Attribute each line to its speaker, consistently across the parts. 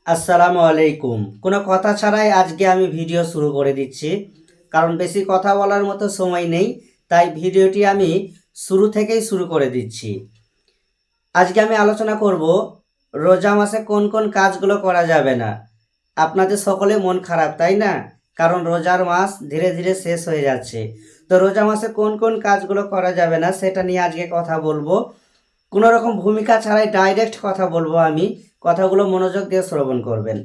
Speaker 1: আসসালামু আলাইকুম। কোনো কথা ছাড়াই আজকে আমি ভিডিও শুরু করে দিচ্ছি, কারণ বেশি কথা বলার মতো সময় নেই। তাই ভিডিওটি আমি শুরু থেকেই শুরু করে দিচ্ছি। আজকে আমি আলোচনা করব রোজা মাসে কোন কোন কাজগুলো করা যাবে না। আপনাদের সকলে মন খারাপ, তাই না? কারণ রোজার মাস ধীরে ধীরে শেষ হয়ে যাচ্ছে। তো রোজা মাসে কোন কোন কাজগুলো করা যাবে না সেটা নিয়ে আজকে কথা বলবো। কোনো রকম ভূমিকা ছাড়াই ডাইরেক্ট কথা বলবো আমি। কথাগুলো মনোযোগ দিয়ে শ্রবণ করবেন।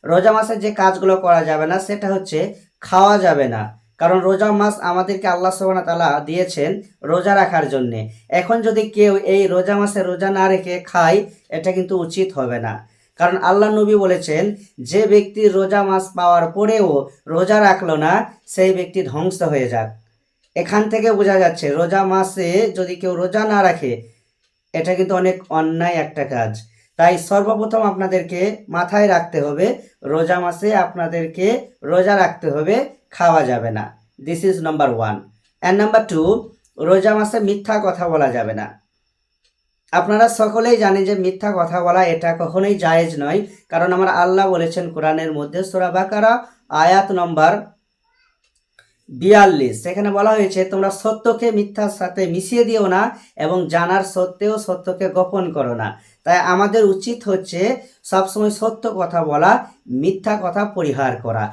Speaker 1: রোজা মাসে যে কাজগুলো করা যাবে না সেটা হচ্ছে খাওয়া যাবে না। কারণ রোজা মাস আমাদেরকে আল্লাহ সুবহানাহু ওয়া তাআলা দিয়েছেন রোজা রাখার জন্যে। এখন যদি কেউ এই রোজা মাসে রোজা না রেখে খায়, এটা কিন্তু উচিত হবে না। কারণ আল্লাহ নবী বলেছেন, যে ব্যক্তি রোজা মাস পাওয়ার পরেও রোজা রাখলো না, সেই ব্যক্তি ধ্বংস হয়ে যাক। এখান থেকে বোঝা যাচ্ছে রোজা মাসে যদি কেউ রোজা না রাখে, এটা কিন্তু অনেক অন্যায় একটা কাজ। তাই সর্বপ্রথম আপনাদেরকে মাথায় রাখতে হবে, রোজা মাসে আপনাদেরকে রোজা রাখতে হবে, খাওয়া যাবে না। This is number 1। And number 2, রোজা মাসে মিথ্যা কথা বলা যাবে না। আপনারা সকলেই জানেন যে মিথ্যা কথা বলা এটা কখনোই জায়েজ নয়। কারণ আমার আল্লাহ বলেছেন কোরআনের মধ্যে সূরা বাকারা আয়াত নম্বর 42, সেখানে বলা হয়েছে, তোমরা সত্যকে মিথ্যার সাথে মিশিয়ে দিও না এবং জানার সত্ত্বেও সত্যকে গোপন করো না। তাই আমাদের উচিত হচ্ছে সবসময় সত্য কথা বলা, মিথ্যা কথা পরিহার করা।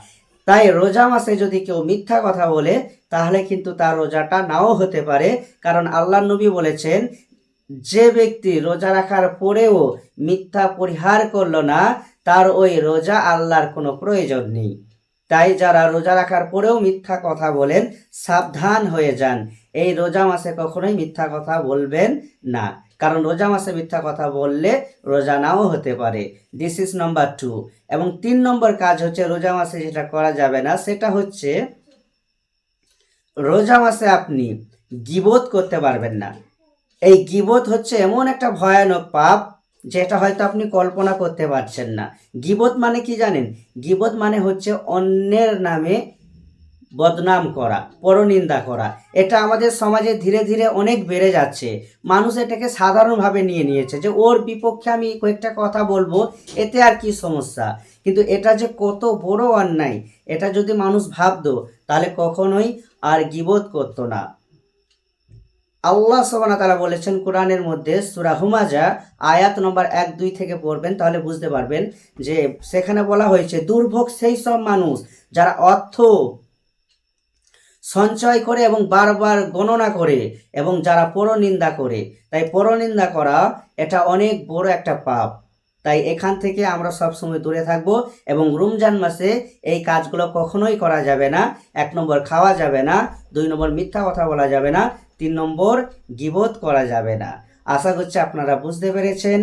Speaker 1: তাই রোজা মাসে যদি কেউ মিথ্যা কথা বলে, তাহলে কিন্তু তার রোজাটা নাও হতে পারে। কারণ আল্লাহ নবী বলেছেন, যে ব্যক্তি রোজা রাখার পরেও মিথ্যা পরিহার করলো না, তার ওই রোজা আল্লাহর কোনো প্রয়োজন নেই। তাই যারা রোজা রাখার পরেও মিথ্যা কথা বলেন, সাবধান হয়ে যান। এই রোজা মাসে কখনোই মিথ্যা কথা বলবেন না। কারণ রোজা মাসে মিথ্যা কথা বললে রোজা নাও হতে পারে। This is number 2। এবং 3 নম্বর কাজ হচ্ছে রোজা মাসে যেটা করা যাবে না, সেটা হচ্ছে রোজা মাসে আপনি গীবত করতে পারবেন না। এই গীবত হচ্ছে এমন একটা ভয়ানক পাপ, যেটা হয়তো আপনি কল্পনা করতে পারছেন না। গীবত মানে কি জানেন? গীবত মানে হচ্ছে অন্যের নামে বদনাম করা, পরনিন্দা করা। এটা আমাদের সমাজে ধীরে ধীরে অনেক বেড়ে যাচ্ছে। মানুষ এটাকে সাধারণভাবে নিয়ে নিয়েছে, যে ওর বিপক্ষে আমি কয়েকটা কথা বলবো, এতে আর কি সমস্যা। কিন্তু এটা যে কত বড় অন্যায়, এটা যদি মানুষ ভাবতো, তাহলে কখনোই আর গীবত করতো না। আল্লাহ সুবহানাহু ওয়া তাআলা বলেছেন কোরআনের মধ্যে সূরা হুমাজা আয়াত নম্বর 1-2 থেকে পড়বেন, তাহলে বুঝতে পারবেন যে সেখানে বলা হয়েছে, দুর্ভোগ সেই সব মানুষ যারা অর্থ সঞ্চয় করে এবং বারবার গণনা করে এবং যারা পরনিন্দা করে। তাই পরনিন্দা করা এটা অনেক বড় একটা পাপ। তাই এখান থেকে আমরা সবসময় দূরে থাকবো। এবং রমজান মাসে এই কাজগুলো কখনোই করা যাবে না। 1 নম্বর খাওয়া যাবে না, 2 নম্বর মিথ্যা কথা বলা যাবে না, 3 নম্বর গীবত করা যাবে না। আশা করছি আপনারা বুঝতে পেরেছেন।